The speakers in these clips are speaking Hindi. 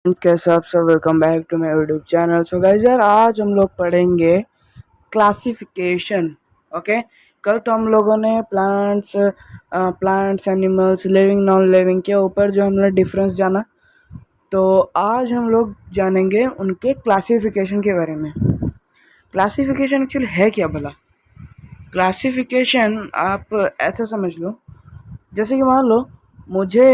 कैसे आप सब, welcome back to my YouTube channel. So guys यार, आज हम लोग पढ़ेंगे क्लासिफिकेशन। ओके। कल तो हम लोगों ने plants animals, living non living के ऊपर जो हमने डिफरेंस जाना, तो आज हम लोग जानेंगे उनके क्लासिफिकेशन के बारे में। क्लासिफिकेशन एक्चुअली है क्या भला? क्लासिफिकेशन आप ऐसे समझ लो, जैसे कि मान लो मुझे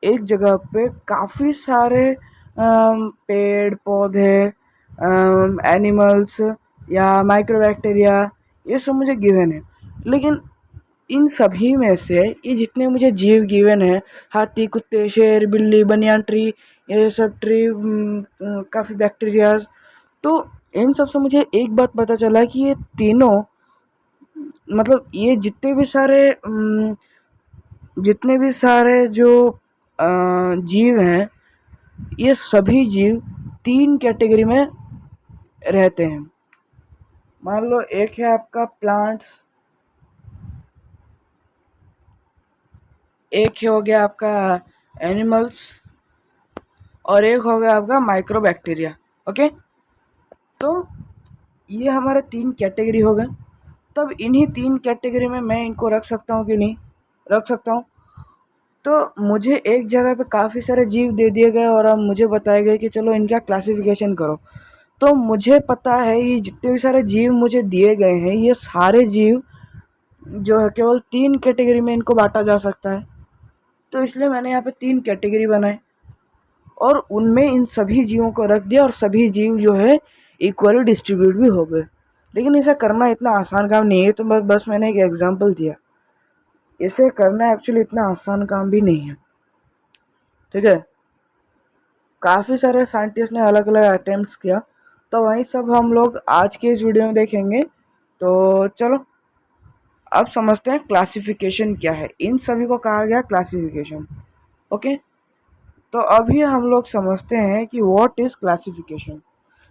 एक जगह पे काफ़ी सारे पेड़ पौधे, एनिमल्स या माइक्रोबैक्टीरिया, ये सब मुझे गिवन है। लेकिन इन सभी में से ये जितने मुझे जीव गिवन है, हाथी, कुत्ते, शेर, बिल्ली, बनियान ट्री, ये सब ट्री, काफ़ी बैक्टीरियाज, तो इन सब से मुझे एक बात पता चला कि ये तीनों, मतलब ये जितने भी सारे जो जीव हैं, ये सभी जीव तीन कैटेगरी में रहते हैं। मान लो एक है आपका प्लांट्स, एक हो गया आपका एनिमल्स, और एक हो गया आपका माइक्रोबैक्टीरिया। ओके, तो ये हमारे तीन कैटेगरी हो गए। तब इन्हीं तीन कैटेगरी में मैं इनको रख सकता हूँ कि नहीं रख सकता हूँ? तो मुझे एक जगह पे काफ़ी सारे जीव दे दिए गए और अब मुझे बताया गया कि चलो इनका क्लासिफिकेशन करो। तो मुझे पता है ये जितने भी सारे जीव मुझे दिए गए हैं, ये सारे जीव जो है केवल तीन कैटेगरी में इनको बांटा जा सकता है। तो इसलिए मैंने यहाँ पे तीन कैटेगरी बनाए और उनमें इन सभी जीवों को रख दिया और सभी जीव जो है इक्वली डिस्ट्रीब्यूट भी हो गए। लेकिन इसे करना इतना आसान काम नहीं है, तो बस मैंने एक एग्जांपल दिया। इसे करना एक्चुअली इतना आसान काम भी नहीं है, ठीक है। काफ़ी सारे साइंटिस्ट ने अलग अलग अटेम्प्ट्स किया, तो वही सब हम लोग आज के इस वीडियो में देखेंगे। तो चलो अब समझते हैं क्लासिफिकेशन क्या है। इन सभी को कहा गया क्लासिफिकेशन। ओके, तो अभी हम लोग समझते हैं कि what is classification.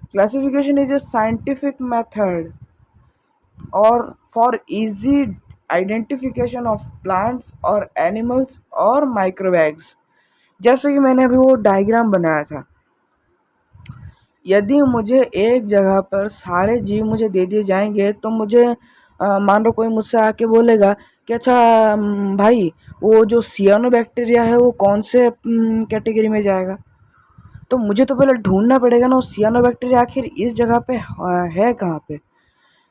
Classification is a scientific method और for easy identification of plants और एनिमल्स और माइक्रोवैग्स। जैसे कि मैंने अभी वो डायग्राम बनाया था, यदि मुझे एक जगह पर सारे जीव मुझे दे दिए जाएंगे, तो मुझे मान लो कोई मुझसे आके बोलेगा कि अच्छा भाई, वो जो सियानोबैक्टीरिया है वो कौन से कैटेगरी में जाएगा? तो मुझे तो पहले ढूंढना पड़ेगा ना वो सियानोबैक्टीरिया आखिर इस जगह पे है कहाँ पे।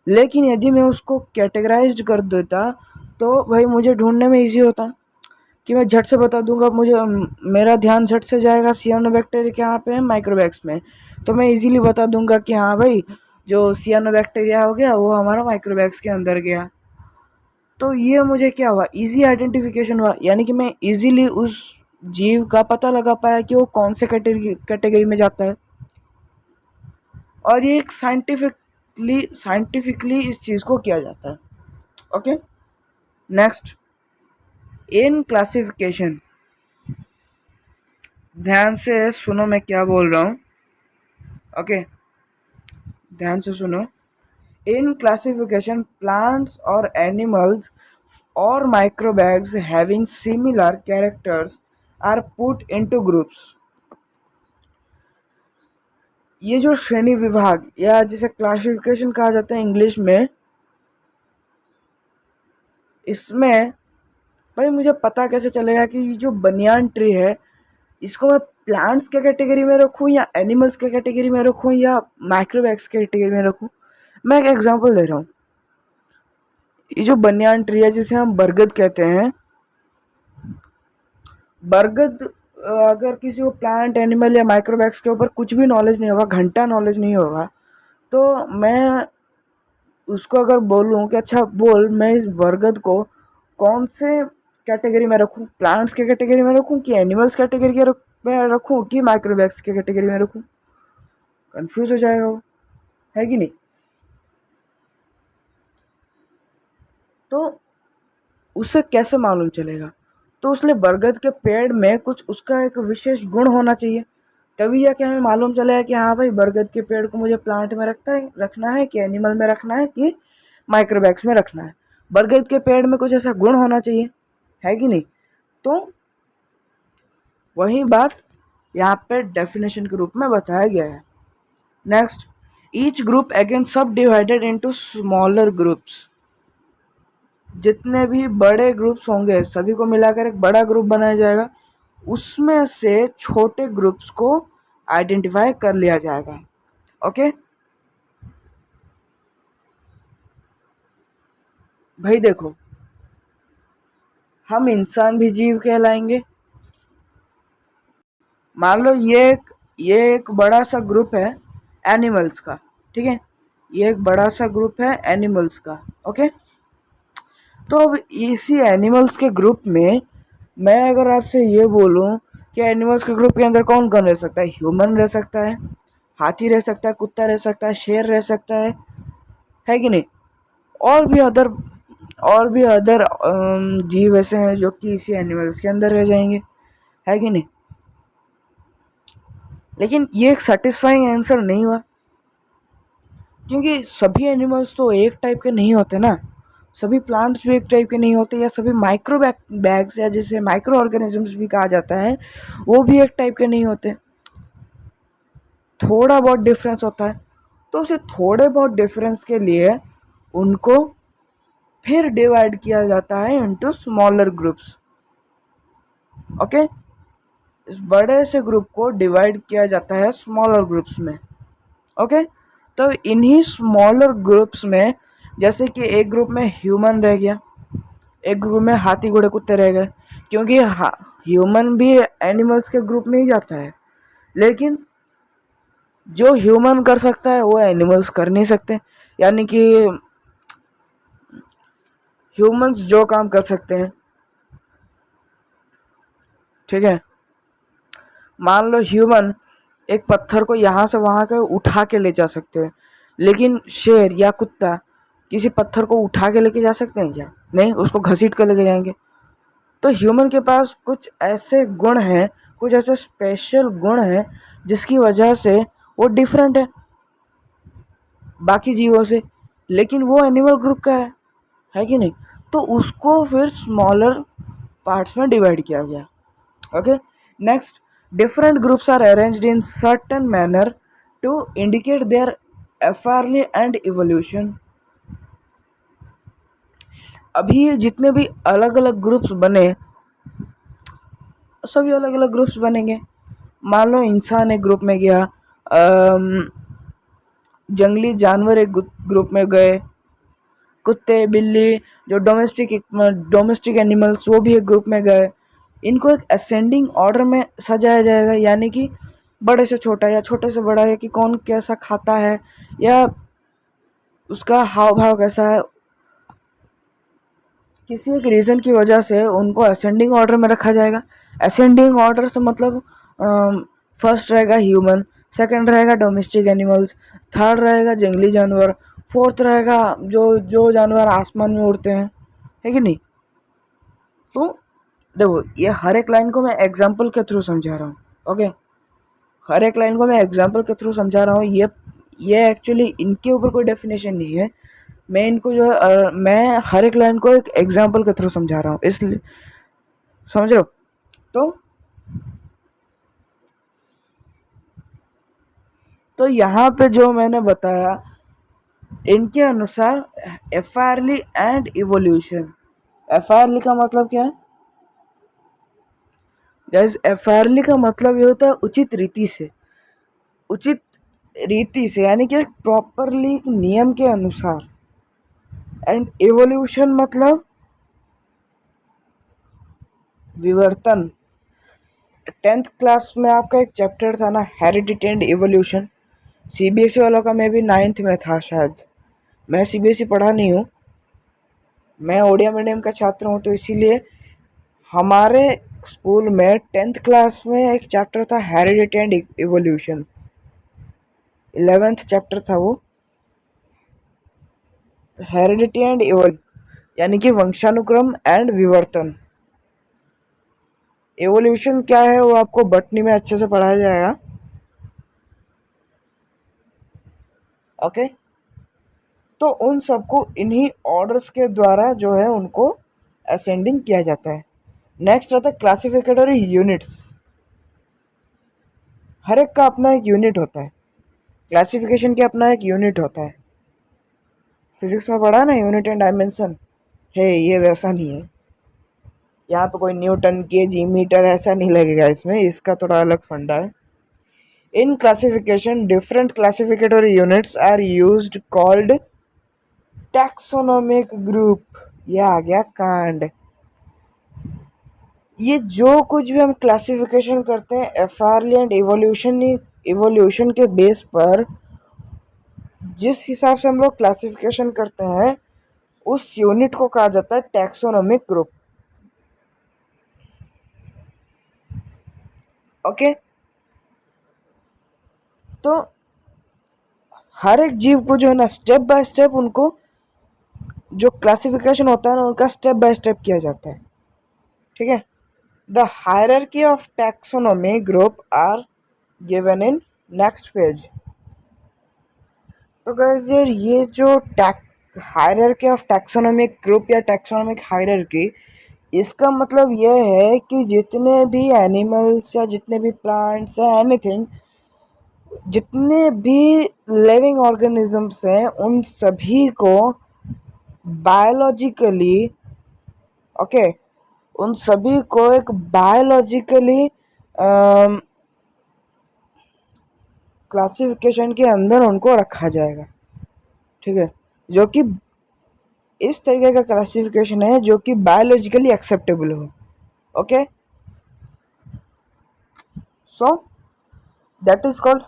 लेकिन यदि मैं उसको कैटेगराइज्ड कर देता, तो भाई मुझे ढूंढने में इजी होता कि मैं झट से बता दूंगा। मुझे मेरा ध्यान झट से जाएगा सियानोबैक्टीरिया कहाँ पे है, माइक्रोबैग्स में। तो मैं इजीली बता दूंगा कि हाँ भाई, जो सियानोबैक्टीरिया हो गया वो हमारा माइक्रोबैग्स के अंदर गया। तो ये मुझे क्या हुआ, इजी आइडेंटिफिकेशन हुआ, यानी कि मैं इजीली उस जीव का पता लगा पाया कि वो कौन से कैटेगरी में जाता है। और ये एक साइंटिफिकली इस चीज़ को किया जाता है। ओके, नेक्स्ट, इन क्लासिफिकेशन, ध्यान से सुनो मैं क्या बोल रहा हूँ। ओके, ध्यान से सुनो। इन क्लासिफिकेशन, प्लांट्स और एनिमल्स और microbes having similar characters are put into groups. ये जो श्रेणी विभाग या जिसे क्लासिफिकेशन कहा जाता है इंग्लिश में, इसमें भाई मुझे पता कैसे चलेगा कि ये जो बनियान ट्री है, इसको मैं प्लांट्स के कैटेगरी में रखूँ या एनिमल्स के कैटेगरी में रखूँ या माइक्रोबैग्स के कैटेगरी में रखूँ? मैं एक एग्जांपल दे रहा हूँ। ये जो बनियान ट्री है, जिसे हम बरगद कहते हैं, बरगद, अगर किसी को प्लांट, एनिमल या माइक्रोबैग्स के ऊपर कुछ भी नॉलेज नहीं होगा, घंटा नॉलेज नहीं होगा, तो मैं उसको अगर बोलूँ कि अच्छा बोल, मैं इस बरगद को कौन से कैटेगरी में रखूँ, प्लांट्स के कैटेगरी में रखूँ कि एनिमल्स कैटेगरी के में रखूँ कि माइक्रोबैग्स के कैटेगरी में रखूँ? कंफ्यूज हो जाएगा वो, है कि नहीं? तो उसे कैसे मालूम चलेगा? तो उसने बरगद के पेड़ में कुछ उसका एक विशेष गुण होना चाहिए, तभी जाके हमें मालूम चलेगा कि हाँ भाई, बरगद के पेड़ को मुझे प्लांट में रखना है कि एनिमल में रखना है कि माइक्रोबैग्स में रखना है। बरगद के पेड़ में कुछ ऐसा गुण होना चाहिए, है कि नहीं? तो वही बात यहाँ पे डेफिनेशन के रूप में बताया गया है। नेक्स्ट, ईच ग्रुप अगेन सब डिवाइडेड इनटू स्मॉलर ग्रुप्स। जितने भी बड़े ग्रुप्स होंगे सभी को मिलाकर एक बड़ा ग्रुप बनाया जाएगा, उसमें से छोटे ग्रुप्स को आइडेंटिफाई कर लिया जाएगा। ओके भाई देखो, हम इंसान भी जीव कहलाएंगे। मान लो ये एक बड़ा सा ग्रुप है एनिमल्स का, ठीक है, ये एक बड़ा सा ग्रुप है एनिमल्स का। ओके, तो अब इसी एनिमल्स के ग्रुप में मैं अगर आपसे ये बोलूं कि एनिमल्स के ग्रुप के अंदर कौन कौन रह सकता है, ह्यूमन रह सकता है, हाथी रह सकता है, कुत्ता रह सकता है, शेर रह सकता है कि नहीं? और भी अदर जीव ऐसे हैं जो कि इसी एनिमल्स के अंदर रह जाएंगे, है कि नहीं? लेकिन ये एक सेटिस्फाइंग आंसर नहीं हुआ, क्योंकि सभी एनिमल्स तो एक टाइप के नहीं होते ना, सभी प्लांट्स भी एक टाइप के नहीं होते, या सभी माइक्रो बैग्स या जिसे माइक्रो ऑर्गेनिजम्स भी कहा जाता है वो भी एक टाइप के नहीं होते, थोड़ा बहुत डिफरेंस होता है। तो उसे थोड़े बहुत डिफरेंस के लिए उनको फिर डिवाइड किया जाता है इनटू स्मॉलर ग्रुप्स। ओके, इस बड़े से ग्रुप को डिवाइड किया जाता है स्मॉलर ग्रुप्स में। ओके, तो इन्हीं स्मॉलर ग्रुप्स में जैसे कि एक ग्रुप में ह्यूमन रह गया, एक ग्रुप में हाथी घोड़े कुत्ते रह गए, क्योंकि ह्यूमन भी एनिमल्स के ग्रुप में ही जाता है, लेकिन जो ह्यूमन कर सकता है वो एनिमल्स कर नहीं सकते। यानी कि ह्यूमंस जो काम कर सकते हैं, ठीक है, मान लो ह्यूमन एक पत्थर को यहाँ से वहाँ के उठा के ले जा सकते हैं, लेकिन शेर या कुत्ता किसी पत्थर को उठा के लेके जा सकते हैं क्या? नहीं, उसको घसीट कर लेके जाएंगे। तो ह्यूमन के पास कुछ ऐसे गुण हैं, कुछ ऐसे स्पेशल गुण हैं जिसकी वजह से वो डिफरेंट है बाकी जीवों से, लेकिन वो एनिमल ग्रुप का है कि नहीं? तो उसको फिर स्मॉलर पार्ट्स में डिवाइड किया गया। Okay, next, different groups are arranged in certain manner to indicate their early and evolution। अभी ये जितने भी अलग अलग ग्रुप्स बने सभी अलग अलग ग्रुप्स बनेंगे। मान लो इंसान एक ग्रुप में गया, जंगली जानवर एक ग्रुप में गए, कुत्ते बिल्ली जो डोमेस्टिक एनिमल्स वो भी एक ग्रुप में गए। इनको एक असेंडिंग ऑर्डर में सजाया जाएगा, यानी कि बड़े से छोटा या छोटे से बड़ा है कि कौन कैसा खाता है या उसका हाव भाव कैसा है, किसी एक रीज़न की वजह से उनको असेंडिंग ऑर्डर में रखा जाएगा। असेंडिंग ऑर्डर से मतलब फर्स्ट रहेगा ह्यूमन, सेकंड रहेगा डोमेस्टिक एनिमल्स, थर्ड रहेगा जंगली जानवर, फोर्थ रहेगा जो जो जानवर आसमान में उड़ते हैं, है कि नहीं? तो देखो, ये हर एक लाइन को मैं एग्जांपल के थ्रू समझा रहा हूँ। ओके, हर एक लाइन को मैं एग्जांपल के थ्रू समझा रहा हूँ। ये एक्चुअली इनके ऊपर कोई डेफिनेशन नहीं है, मैं इनको जो है मैं हर एक लाइन को एक एग्जांपल के थ्रू समझा रहा हूँ, इसलिए समझ रहे हो? तो यहाँ पे जो मैंने बताया इनके अनुसार एफआरली एंड इवोल्यूशन। एफआरली का मतलब क्या है गाइस? एफआरली का मतलब ये होता है उचित रीति से, यानी कि प्रॉपरली नियम के अनुसार। एंड इवोल्यूशन मतलब विवर्तन। 10th क्लास में आपका एक चैप्टर था ना, हेरिडिटी एंड इवोल्यूशन, सीबीएसई वालों का मैं भी 9th में था शायद। मैं सीबीएसई पढ़ा नहीं हूँ, मैं ओडिया मीडियम का छात्र हूँ, तो इसीलिए हमारे स्कूल में 10th क्लास में एक चैप्टर था heredity and evolution, 11th chapter था वो, हेरिडिटी एंड इवोल्यूशन, यानी कि वंशानुक्रम एंड विवर्तन। एवोल्यूशन क्या है वो आपको बटनी में अच्छे से पढ़ाया जाएगा। ओके, तो उन सबको इन्हीं ऑर्डर्स के द्वारा जो है उनको असेंडिंग किया जाता है। नेक्स्ट आता है क्लासिफिकेटरी यूनिट्स। हर एक का अपना एक यूनिट होता है, क्लासिफिकेशन के अपना एक यूनिट होता है। फिजिक्स में पढ़ा ना, यूनिट एंड डायमेंशन है, ये वैसा नहीं है। यहाँ पे कोई न्यूटन के जी मीटर ऐसा नहीं लगेगा इसमें, इसका थोड़ा अलग फंडा है। In classification different classificatory units are used called taxonomic group. ये आ गया कांड। ये जो कुछ भी हम क्लासिफिकेशन करते हैं एफआरली एंड इवोल्यूशन के बेस पर, जिस हिसाब से हम लोग क्लासिफिकेशन करते हैं उस यूनिट को कहा जाता है टैक्सोनॉमिक ग्रुप। ओके, तो हर एक जीव को जो है ना स्टेप बाय स्टेप उनको जो क्लासिफिकेशन होता है ना उनका स्टेप बाय स्टेप किया जाता है। ठीक है, the hierarchy of taxonomy group are given in next page. तो गाइस यार, ये जो हायरार्की ऑफ टैक्सोनॉमिक ग्रुप या टैक्सोनॉमिक हायरार्की, इसका मतलब यह है कि जितने भी एनिमल्स या जितने भी प्लांट्स या एनीथिंग, जितने भी लिविंग ऑर्गेनिजम्स हैं उन सभी को बायोलॉजिकली, ओके, उन सभी को एक बायोलॉजिकली क्लासिफिकेशन के अंदर उनको रखा जाएगा। ठीक है, जो कि इस तरीके का क्लासिफिकेशन है जो कि बायोलॉजिकली एक्सेप्टेबल हो। Okay, so that is called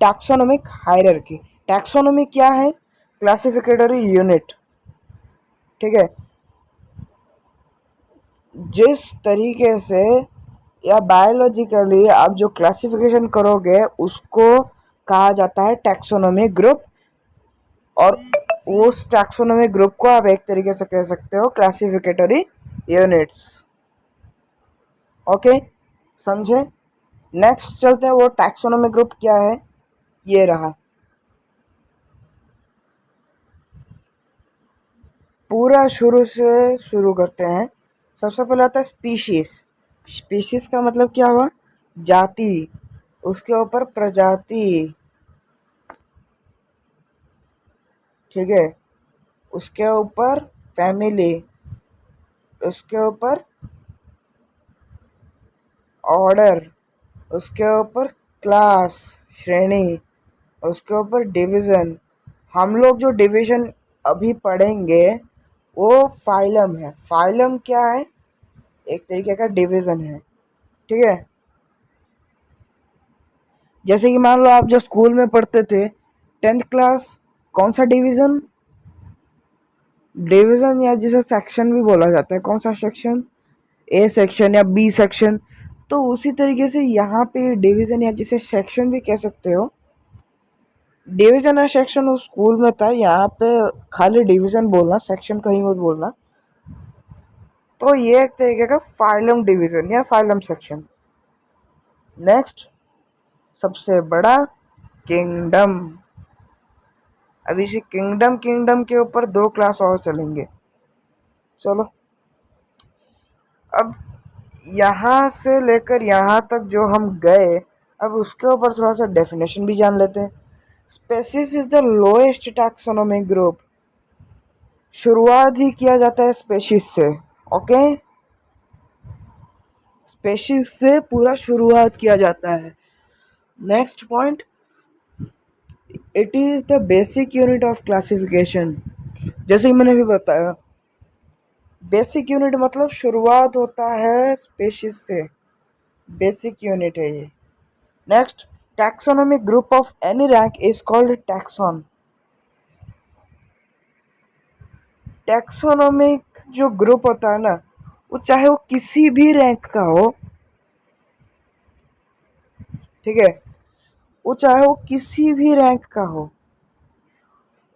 taxonomic hierarchy. Taxonomy क्या है? क्लासिफिकेटरी यूनिट। ठीक है, जिस तरीके से या बायोलॉजिकली आप जो क्लासिफिकेशन करोगे उसको कहा जाता है टैक्सोनॉमिक ग्रुप, और उस टैक्सोनॉमिक ग्रुप को आप एक तरीके से कह सकते हो क्लासिफिकेटरी यूनिट्स। ओके, समझे? नेक्स्ट चलते हैं, वो टैक्सोनॉमिक ग्रुप क्या है, ये रहा। पूरा शुरू से शुरू करते हैं। सबसे पहले आता है स्पीशीज। स्पीशीज का मतलब क्या हुआ? जाति, उसके ऊपर प्रजाति। ठीक है, उसके ऊपर फैमिली, उसके ऊपर ऑर्डर, उसके ऊपर क्लास श्रेणी, उसके ऊपर डिवीज़न। हम लोग जो डिवीज़न अभी पढ़ेंगे वो फाइलम है। फाइलम क्या है? एक तरीके का डिवीज़न है। ठीक है, जैसे कि मान लो आप जो स्कूल में पढ़ते थे 10th क्लास, कौन सा डिवीज़न? डिवीज़न या जिसे सेक्शन भी बोला जाता है, कौन सा सेक्शन? ए सेक्शन या बी सेक्शन। तो उसी तरीके से यहाँ पे डिवीज़न या जिसे सेक्शन भी कह सकते हो, डिवीज़न या सेक्शन उस स्कूल में था, यहाँ पे खाली डिवीज़न बोलना, सेक्शन कहीं मत बोलना। तो ये एक तरीके का फाइलम डिवीज़न या फाइलम सेक्शन। नेक्स्ट, सबसे बड़ा किंगडम। अब इसी किंगडम के ऊपर 2 क्लास और चलेंगे। चलो, अब यहाँ से लेकर यहाँ तक जो हम गए, अब उसके ऊपर थोड़ा सा डेफिनेशन भी जान लेते हैं। Species is the lowest taxonomic group. शुरुआत ही किया जाता है स्पेशीज से। ओके, स्पेशीज से पूरा शुरुआत किया जाता है। Next point, it is the basic unit of classification. जैसे कि मैंने भी बताया, बेसिक यूनिट मतलब शुरुआत होता है स्पेशीज से, बेसिक यूनिट है ये। Next, taxonomic group of any rank is called taxon. Taxonomic जो ग्रुप होता है ना, वो चाहे वो किसी भी रैंक का हो, ठीक है, वो चाहे वो किसी भी रैंक का हो,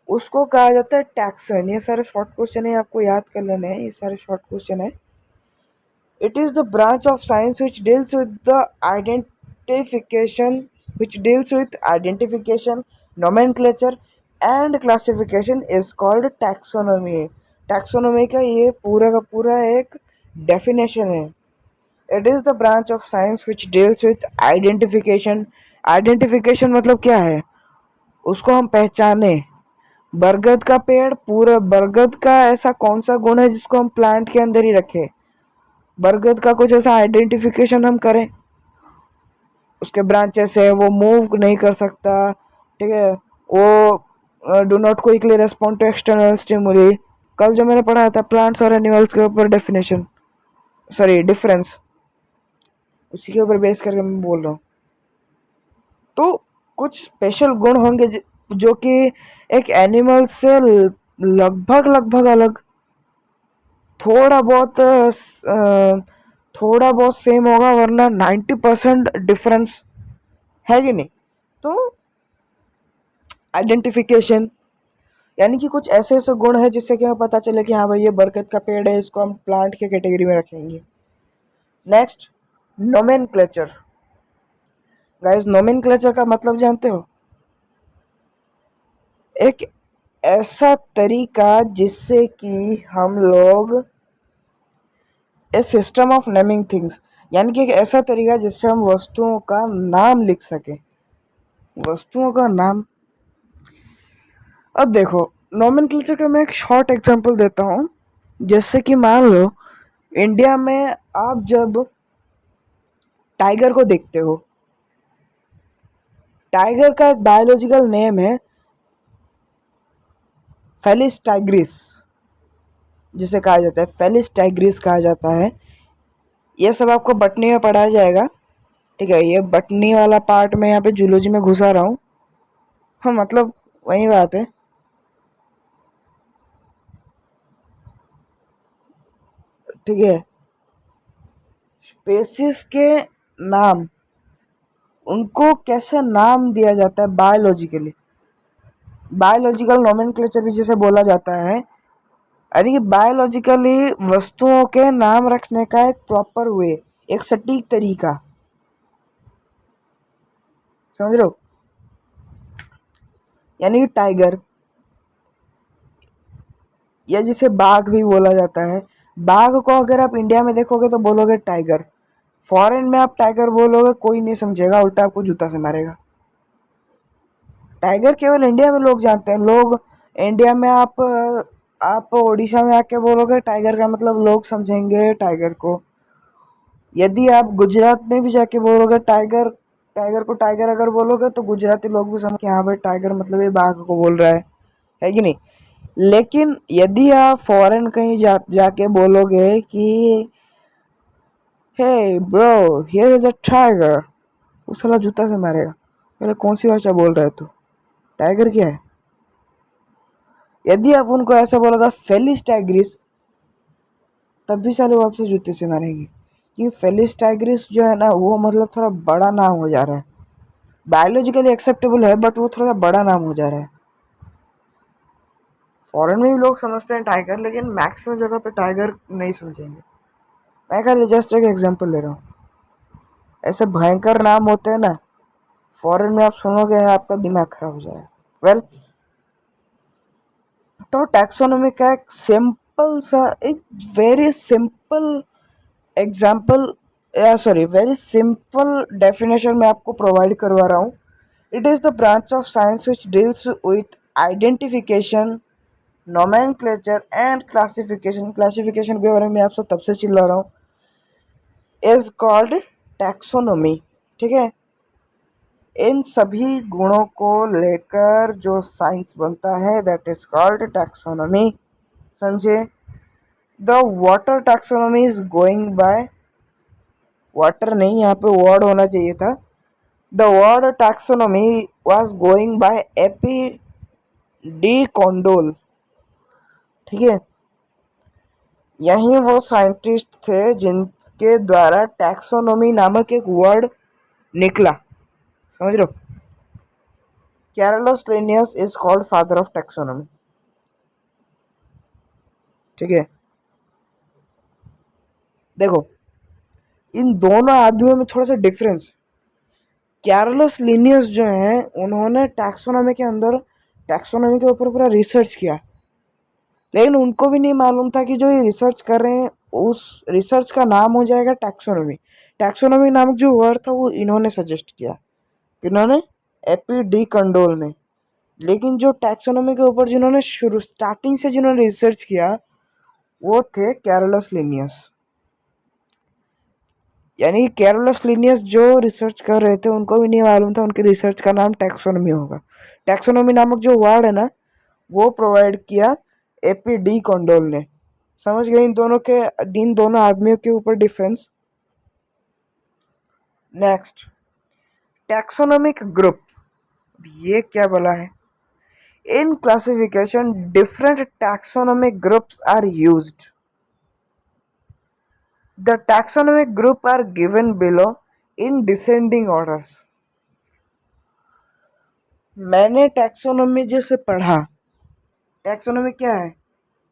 उसको कहा जाता है टैक्सन। ये सारे शॉर्ट क्वेश्चन है, आपको याद कर लेने हैं, ये सारे शॉर्ट क्वेश्चन है। It is the branch of science which deals with identification, nomenclature and classification is called taxonomy. Taxonomy का ये पूरा का पूरा एक definition है। It is the branch of science which deals with identification identification मतलब क्या है, उसको हम पहचाने। बरगद का पेड़, पूरा बरगद का ऐसा कौन सा गुण है जिसको हम प्लांट के अंदर ही रखें, बरगद का कुछ ऐसा आइडेंटिफिकेशन हम करें। उसके ब्रांचेस है, वो मूव नहीं कर सकता, ठीक है, वो do not quickly respond to external stimuli. कल जो मैंने पढ़ा था प्लांट्स और एनिमल्स के ऊपर डेफिनेशन, सॉरी डिफरेंस, उसी के ऊपर बेस करके मैं बोल रहा हूँ। तो कुछ स्पेशल गुण होंगे जो कि एक एनिमल से लगभग लगभग अलग, थोड़ा बहुत थोड़ा बहुत सेम होगा, वरना 90% डिफरेंस है कि नहीं। तो आइडेंटिफिकेशन यानी कि कुछ ऐसे ऐसे गुण है जिससे कि हमें पता चले कि हाँ भाई ये बरगद का पेड़ है, इसको हम प्लांट के कैटेगरी में रखेंगे। Next, nomenclature. गाइस, नोमेनक्लेचर का मतलब जानते हो? एक ऐसा तरीका जिससे कि हम लोग ए सिस्टम ऑफ नेमिंग थिंग्स, यानी कि एक ऐसा तरीका जिससे हम वस्तुओं का नाम लिख सके, वस्तुओं का नाम। अब देखो, नोमेनक्लेचर का मैं एक शॉर्ट एग्जांपल देता हूँ। जैसे कि मान लो इंडिया में आप जब टाइगर को देखते हो, टाइगर का एक बायोलॉजिकल नेम है फेलिस टाइग्रिस, जिसे कहा जाता है फेलिस टाइग्रिस कहा जाता है। ये सब आपको बटनी में पढ़ाया जाएगा, ठीक है। ये बटनी वाला पार्ट मैं यहाँ पे जूलॉजी में घुसा रहा हूँ, हाँ मतलब वही बात है, ठीक है। स्पेसिस के नाम, उनको कैसे नाम दिया जाता है बायोलॉजिकली, बायोलॉजिकल नोमेनक्लेचर भी जिसे बोला जाता है। अरे ये बायोलॉजिकली वस्तुओं के नाम रखने का एक प्रॉपर वे, एक सटीक तरीका, समझ लो। यानी टाइगर, या जिसे बाघ भी बोला जाता है, बाघ को अगर आप इंडिया में देखोगे तो बोलोगे टाइगर, फॉरेन में आप टाइगर बोलोगे कोई नहीं समझेगा, उल्टा आपको जूता से मारेगा। टाइगर केवल इंडिया में लोग जानते हैं, लोग इंडिया में आप उड़ीसा में आके बोलोगे टाइगर का मतलब लोग समझेंगे टाइगर को। यदि आप गुजरात में भी जाके बोलोगे टाइगर, टाइगर को टाइगर अगर बोलोगे तो गुजराती लोग भी समझ के हाँ भाई टाइगर मतलब ये बाघ को बोल रहा है कि नहीं। लेकिन यदि आप फॉरेन कहीं जाके बोलोगे कि hey bro here is a tiger, उस साला जूता से मारेगा, पहले कौन सी भाषा बोल रहा है तू, टाइगर क्या है। यदि आप उनको ऐसा बोलोगे फेलिस टाइग्रिस, तब भी साले वो आपसे जूते से मारेंगे, क्योंकि फेलिस टाइग्रिस जो है ना वो मतलब थोड़ा बड़ा नाम हो जा रहा है, बायोलॉजिकली एक्सेप्टेबल है बट वो थोड़ा बड़ा नाम हो जा रहा है। फॉरेन में भी लोग समझते हैं टाइगर, लेकिन मैक्सिमम जगह पे टाइगर नहीं समझेंगे। मैं खाली जस्ट एक एग्जांपल ले रहा हूँ, ऐसे भयंकर नाम होते हैं ना, फॉरेन में आप सुनोगे आपका दिमाग खराब हो जाएगा। वेल, तो टैक्सोनॉमी का एक सिंपल सा, एक वेरी सिंपल एग्जांपल, या सॉरी वेरी सिंपल डेफिनेशन मैं आपको प्रोवाइड करवा रहा हूँ। It is the branch of science which deals with identification, nomenclature and classification, classification के बारे में आपसे तब से चिल्ला रहा हूँ, इज कॉल्ड टैक्सोनॉमी, ठीक है। इन सभी गुणों को लेकर जो साइंस बनता है दैट इज कॉल्ड टैक्सोनॉमी, समझे। The water taxonomy is going by, water नहीं यहाँ पे वर्ड होना चाहिए था, the word taxonomy was going by A P de Candolle, ठीक है। यही वो साइंटिस्ट थे जिनके द्वारा टैक्सोनॉमी नामक एक वर्ड निकला, समझ लो। Carolus Linnaeus is called father of taxonomy, ठीक है। देखो, इन दोनों आदमियों में थोड़ा सा डिफरेंस। कैरलोस लिनियस जो है उन्होंने टैक्सोनॉमी के अंदर, टैक्सोनॉमी के ऊपर पूरा रिसर्च किया, लेकिन उनको भी नहीं मालूम था कि जो ये रिसर्च कर रहे हैं उस रिसर्च का नाम हो जाएगा टैक्सोनॉमी। टैक्सोनॉमी नामक जो वर्ड था वो इन्होंने सजेस्ट किया, किन्होंने? एपी डी कंडोल ने। लेकिन जो टैक्सोनॉमी के ऊपर जिन्होंने शुरू स्टार्टिंग से जिन्होंने रिसर्च किया वो थे कैरोलस लिनियस। यानी कैरोलस लिनियस जो रिसर्च कर रहे थे उनको भी नहीं मालूम था उनके रिसर्च का नाम टैक्सोनॉमी होगा। टैक्सोनॉमी नामक जो वर्ड है ना वो प्रोवाइड किया एपी डी कंडोल ने। समझ गए इन दोनों आदमियों के ऊपर डिफरेंस। Next, taxonomic group. ये क्या बोला है? In classification different taxonomic groups are used. The taxonomic group are given below in descending orders. मैंने टैक्सोनॉमी जैसे पढ़ा, टैक्सोनॉमी क्या है?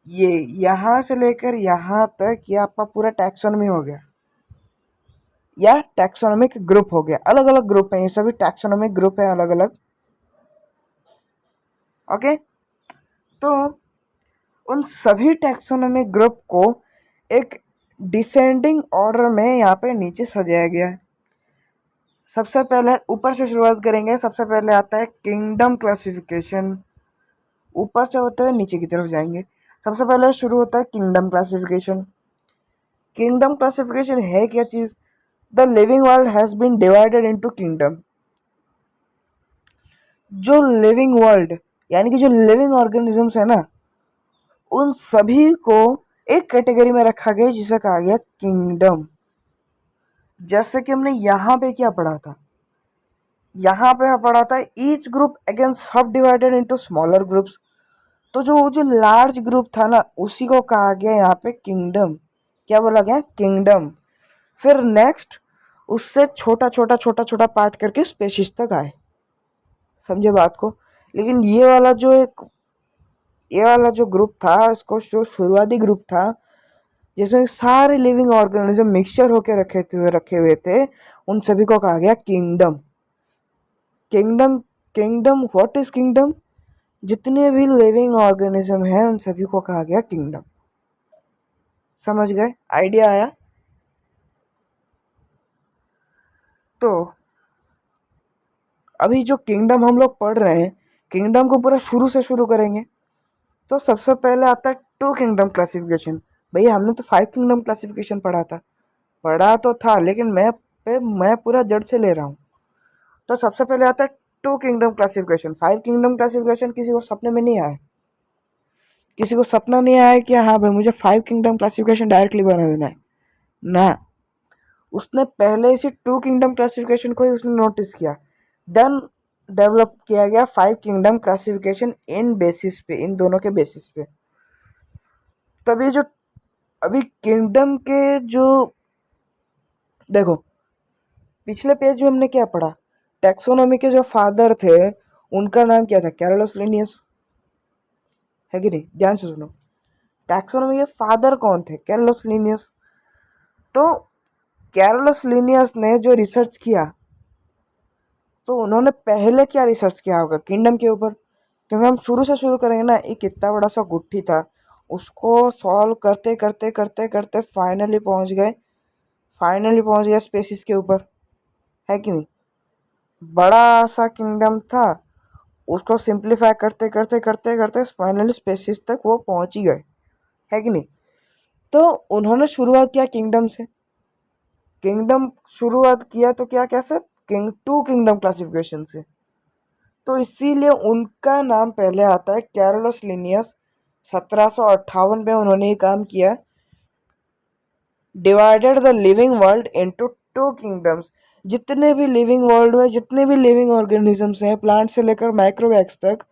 ये यहाँ से लेकर यहाँ तक ये आपका पूरा टैक्सोनॉमी हो गया या टैक्सोनॉमिक ग्रुप हो गया। अलग अलग ग्रुप है, ये सभी टैक्सोनॉमिक ग्रुप है अलग अलग। ओके, तो उन सभी टैक्सोनॉमिक ग्रुप को एक डिसेंडिंग ऑर्डर में यहाँ पे नीचे सजाया गया है। सबसे पहले ऊपर से शुरुआत करेंगे। सबसे पहले आता है किंगडम क्लासिफिकेशन। ऊपर से होते हुए नीचे की तरफ जाएंगे। सबसे पहले शुरू होता है किंगडम क्लासिफिकेशन। किंगडम क्लासिफिकेशन है क्या चीज़? The living world has been divided into kingdom. जो लिविंग वर्ल्ड यानी कि जो लिविंग ऑर्गेनिजम्स है ना उन सभी को एक कैटेगरी में रखा गया जिसे कहा गया किंगडम। जैसे कि हमने यहाँ पे क्या पढ़ा था? यहाँ पे पढ़ा था ईच ग्रुप अगेन सब डिवाइडेड इनटू स्मॉलर ग्रुप्स। तो जो लार्ज ग्रुप था ना उसी को कहा गया यहाँ पे किंगडम। क्या बोला गया? किंगडम। फिर नेक्स्ट उससे छोटा छोटा छोटा छोटा पार्ट करके स्पेशीज तक आए। समझे बात को? लेकिन ये वाला जो ग्रुप था इसको जो शुरुआती ग्रुप था जिसमें सारे लिविंग ऑर्गेनिज्म मिक्सचर होकर रखे हुए थे उन सभी को कहा गया kingdom. Kingdom kingdom what is kingdom? जितने भी लिविंग ऑर्गेनिज्म हैं उन सभी को कहा गया किंगडम। समझ गए? आइडिया आया? तो अभी जो किंगडम हम लोग पढ़ रहे हैं किंगडम को पूरा शुरू से शुरू करेंगे। तो सबसे पहले आता है टू किंगडम क्लासिफिकेशन। भैया हमने तो 5 किंगडम क्लासिफिकेशन पढ़ा तो था लेकिन मैं पूरा जड़ से ले रहा हूँ। तो सबसे पहले आता है two kingdom classification. 5 kingdom classification किसी को सपने में नहीं आया? किसी को सपना नहीं आया कि हाँ भाई मुझे 5 किंगडम क्लासिफिकेशन डायरेक्टली बना देना है ना। उसने पहले इसी टू किंगडम क्लासिफिकेशन को ही उसने नोटिस किया। देन डेवलप किया गया 5 किंगडम क्लासिफिकेशन इन बेसिस पे, इन दोनों के बेसिस पे। तभी जो अभी किंगडम के जो देखो पिछले पेज में हमने क्या पढ़ा? टैक्सोनॉमी के जो फादर थे उनका नाम क्या था? कैरोलस लिनियस, है कि नहीं? ध्यान से सुनो, टैक्सोनॉमी के फादर कौन थे? Carolus Linnaeus. तो कैरोलस लिनियस ने जो रिसर्च किया तो उन्होंने पहले क्या रिसर्च किया होगा? किंगडम के ऊपर। क्योंकि हम शुरू से शुरू करेंगे ना, एक कितना बड़ा सा गुट्ठी था उसको सॉल्व करते करते करते करते फाइनली पहुंच गए स्पेसिस के ऊपर, है कि नहीं? बड़ा सा किंगडम था उसको सिंप्लीफाई करते करते करते करते फाइनली स्पेसिस तक वो पहुंच ही गए, है कि नहीं? तो उन्होंने शुरुआत किया किंगडम से। किंगडम शुरुआत किया तो क्या कैसे? टू किंगडम क्लासिफिकेशन से। तो इसीलिए उनका नाम पहले आता है कैरोलस लिनियस। 1758 में उन्होंने ये काम किया, divided the living world into two kingdoms. जितने भी लिविंग वर्ल्ड में जितने भी लिविंग ऑर्गेनिजम्स हैं प्लांट से लेकर माइक्रोवैक्स तक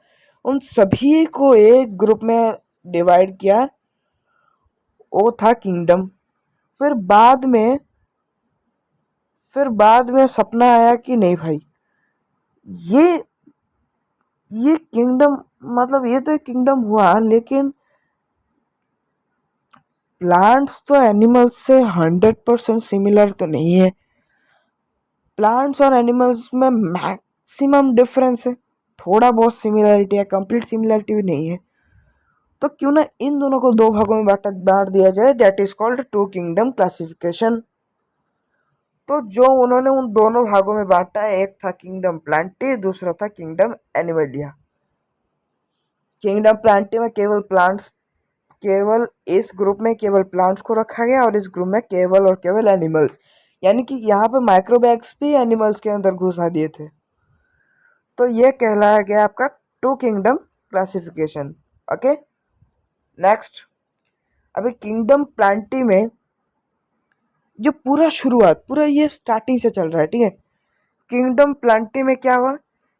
उन सभी को एक ग्रुप में डिवाइड किया, वो था किंगडम। फिर बाद में सपना आया कि नहीं भाई ये ये किंगडम मतलब ये तो एक किंगडम हुआ लेकिन प्लांट्स तो एनिमल्स से 100% सिमिलर तो नहीं है। प्लांट्स और एनिमल्स में मैक्सिमम डिफरेंस है, थोड़ा बहुत सिमिलरिटी है, कंप्लीट सिमिलरिटी भी नहीं है। तो क्यों ना इन दोनों को दो भागों में बांट दिया जाए, that is called two kingdom classification. तो जो उन्होंने उन दोनों भागों में बांटा, एक था किंगडम प्लांटी, दूसरा था किंगडम एनिमलिया। किंगडम प्लांटी में केवल इस ग्रुप में केवल प्लांट्स को रखा गया और इस ग्रुप में केवल और केवल एनिमल्स, यानी कि यहाँ पे माइक्रोबैग्स भी एनिमल्स के अंदर घुसा दिए थे। तो ये कहलाया गया आपका two kingdom classification. Okay, next. अभी किंगडम प्लांटी में जो पूरा ये स्टार्टिंग से चल रहा है, ठीक है। किंगडम प्लांटी में क्या हुआ,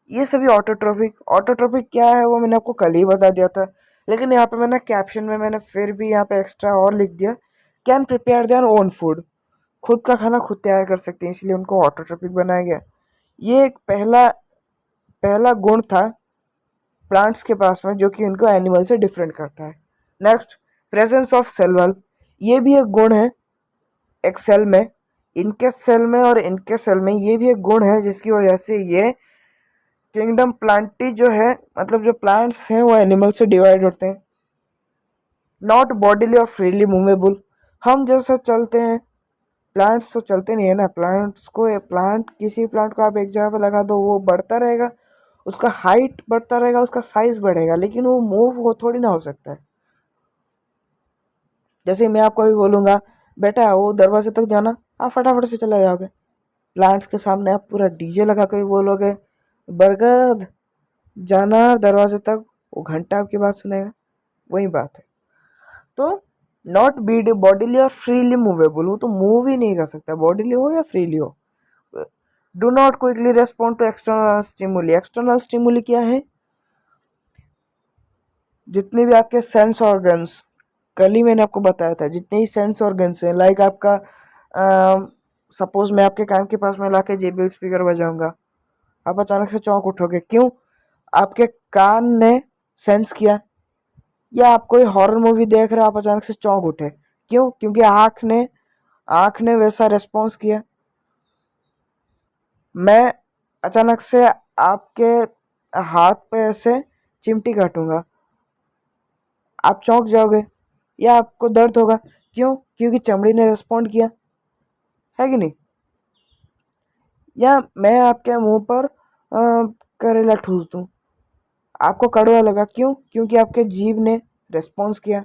ये सभी ऑटोट्रॉफिक क्या है वो मैंने आपको कल ही बता दिया था, लेकिन यहाँ पे मैंने कैप्शन में मैंने फिर भी यहाँ पे एक्स्ट्रा और लिख दिया, can prepare their own food, खुद का खाना खुद तैयार कर सकते हैं, इसलिए उनको ऑटोट्रॉफिक बनाया गया। ये एक पहला पहला गुण था प्लांट्स के पास में जो कि इनको एनिमल से डिफरेंट करता है। Next, presence of cell wall, ये भी एक गुण है एक सेल में, इनके सेल में और इनके सेल में, ये भी एक गुण है जिसकी वजह से ये किंगडम प्लांटी जो है, मतलब जो प्लांट्स हैं वो एनिमल से डिवाइड होते हैं। नॉट बॉडीली और फ्रीली मूवेबल, हम जैसे चलते हैं, प्लांट्स तो चलते नहीं है ना। किसी प्लांट को आप एक जगह पे लगा दो, वो बढ़ता रहेगा, उसका हाइट बढ़ता रहेगा, उसका साइज बढ़ेगा, लेकिन वो मूव हो थोड़ी ना हो सकता है। जैसे मैं आपको अभी बोलूँगा बेटा वो दरवाजे तक जाना, आप फटाफट से चले जाओगे। प्लांट्स के सामने आप पूरा डीजे लगा के बोलोगे बरगद जाना दरवाजे तक, वो घंटा आपकी बात सुनेगा। वही बात है। तो नॉट बॉडीली और फ्रीली मूवेबल, वो तो मूव ही नहीं कर सकता, बॉडीली हो या फ्रीली हो। Do not quickly respond to external stimuli, external stimuli क्या है, जितने भी आपके सेंस ऑर्गन्स, कल ही मैंने आपको बताया था, जितने ही सेंस ऑर्गन्स हैं, लाइक आपका सपोज मैं आपके कान के पास में लाके जेबीएल स्पीकर बजाऊंगा, आप अचानक से चौंक उठोगे, क्यों, आपके कान ने सेंस किया। या आप कोई हॉरर मूवी देख रहे हो, आप अचानक से चौंक उठे, क्यों, क्योंकि आँख ने वैसा रेस्पॉन्स किया। मैं अचानक से आपके हाथ पे ऐसे चिमटी काटूंगा, आप चौंक जाओगे या आपको दर्द होगा, क्यों, क्योंकि चमड़ी ने रेस्पॉन्ड किया, है कि नहीं। या मैं आपके मुंह पर करेला ठूस दूं, आपको कड़वा लगा, क्यों, क्योंकि आपके जीभ ने रेस्पॉन्स किया।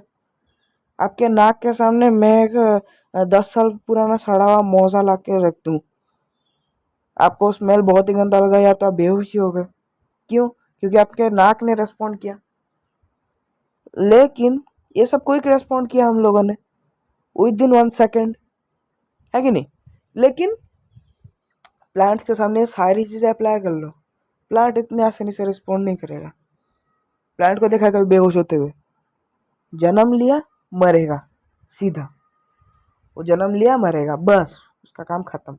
आपके नाक के सामने मैं एक 10 साल पुराना सड़ा हुआ मोजा ला के रख दूं, आपको स्मेल बहुत ही गंदा लगा या तो आप बेहोश ही हो गए, क्यों, क्योंकि आपके नाक ने रेस्पॉन्ड किया। लेकिन ये सब क्विक रेस्पॉन्ड किया हम लोगों ने विद इन 1 सेकेंड, है कि नहीं। लेकिन प्लांट्स के सामने सारी चीज़ें अप्लाई कर लो, प्लांट इतने आसानी से रिस्पॉन्ड नहीं करेगा। प्लांट को देखा कभी बेहोश होते हुए, जन्म लिया मरेगा, सीधा वो जन्म लिया मरेगा, बस उसका काम खत्म।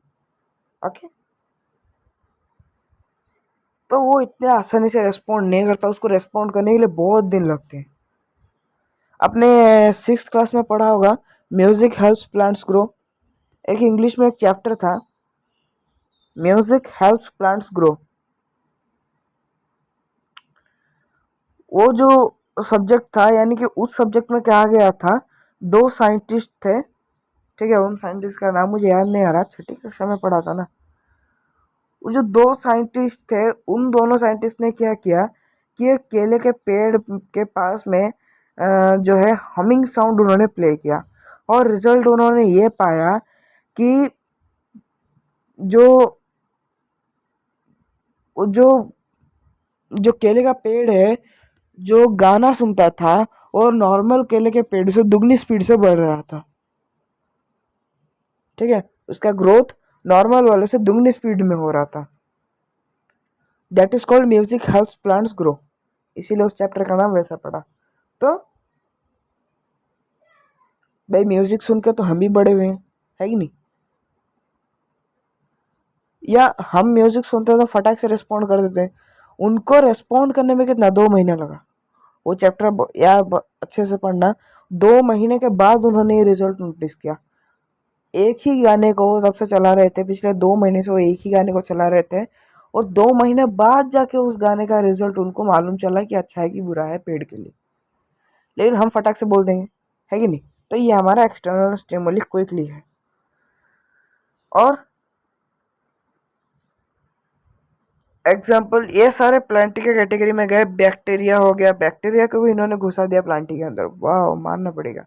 ओके, तो वो इतने आसानी से रेस्पॉन्ड नहीं करता, उसको रेस्पॉन्ड करने के लिए बहुत दिन लगते हैं। अपने 6th क्लास में पढ़ा होगा म्यूजिक हेल्प्स प्लांट्स ग्रो, एक इंग्लिश में एक चैप्टर था म्यूजिक हेल्प्स प्लांट्स ग्रो। वो जो सब्जेक्ट था, यानी कि उस सब्जेक्ट में कहा गया था, 2 साइंटिस्ट थे, ठीक है, उन साइंटिस्ट का नाम मुझे याद नहीं आ रहा, छठी कक्षा में पढ़ा था ना। वो जो 2 साइंटिस्ट थे, उन दोनों साइंटिस्ट ने क्या किया कि एक केले के पेड़ के पास में जो है हमिंग साउंड उन्होंने प्ले किया, और रिजल्ट उन्होंने ये पाया कि जो जो जो केले का पेड़ है, जो गाना सुनता था, और नॉर्मल केले के पेड़ से दुगनी स्पीड से बढ़ रहा था, ठीक है, उसका ग्रोथ नॉर्मल वाले से दुगनी स्पीड में हो रहा था। That is called music helps plants grow, इसीलिए उस चैप्टर का नाम वैसा पड़ा। तो भाई म्यूजिक सुन के तो हम भी बड़े हुए हैं, है कि नहीं। या हम म्यूजिक सुनते हैं तो फटाक से रिस्पॉन्ड कर देते हैं, उनको रिस्पॉन्ड करने में कितना 2 महीना लगा। वो चैप्टर अच्छे से पढ़ना, 2 महीने के बाद उन्होंने ये रिजल्ट नोटिस किया। एक ही गाने को वो तब से चला रहे थे, पिछले 2 महीने से वो एक ही गाने को चला रहे थे, और 2 महीने बाद जाके उस गाने का रिजल्ट उनको मालूम चला कि अच्छा है कि बुरा है पेड़ के लिए। लेकिन हम फटाक से बोल देंगे, है कि नहीं। तो ये हमारा एक्सटर्नल स्टिमुली क्विकली है। और एग्जाम्पल ये सारे प्लांटी के कैटेगरी में गए। बैक्टीरिया हो गया, बैक्टीरिया को भी इन्होंने घुसा दिया प्लांटी के अंदर, वाह मानना पड़ेगा।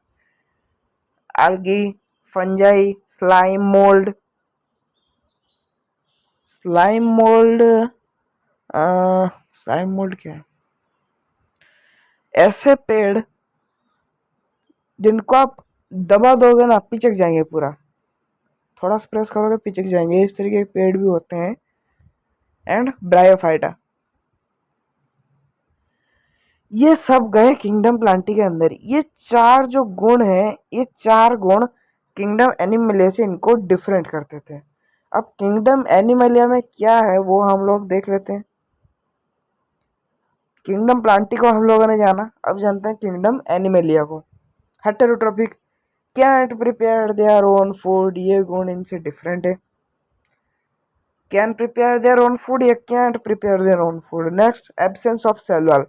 Algae, fungi, slime mould, slime mould, slime mould क्या है? ऐसे पेड़ जिनको आप दबा दोगे ना पिचक जाएंगे, पूरा थोड़ा सा प्रेस करोगे पिचक जाएंगे, इस तरीके के पेड़ भी होते हैं। एंड ब्रायोफाइटा, ये सब गए किंगडम प्लांटी के अंदर। ये चार जो गुण हैं, ये चार गुण किंगडम एनिमलिया से इनको डिफरेंट करते थे। अब किंगडम एनिमलिया में क्या है वो हम लोग देख लेते हैं। किंगडम प्लांटी को हम लोगों ने जाना, अब जानते हैं किंगडम एनिमलिया को। Heterotrophic, can't prepare their own food, ये गुण इनसे डिफरेंट है। Can prepare their own food या can't prepare their own food. Next, absence of cell wall,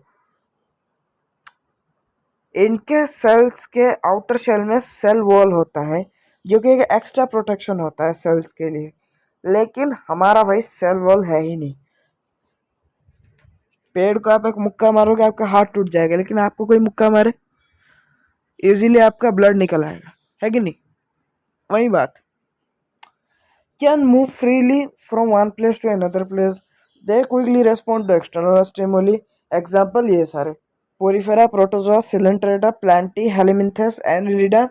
इनके सेल्स के आउटर शेल में सेल वॉल होता है जो कि एक एक्स्ट्रा प्रोटेक्शन होता है सेल्स के लिए, लेकिन हमारा भाई सेल वॉल है ही नहीं। पेड़ को आप एक मुक्का मारोगे आपका हाथ टूट जाएगा, लेकिन आपको कोई मुक्का मारे इजीली आपका ब्लड निकल आएगा, है कि नहीं? वही बात। Can move freely from one place to another place, they quickly respond to external stimuli. Example ये सारे, Porifera, Protozoa, Coelenterata, Platyhelminthes, Annelida,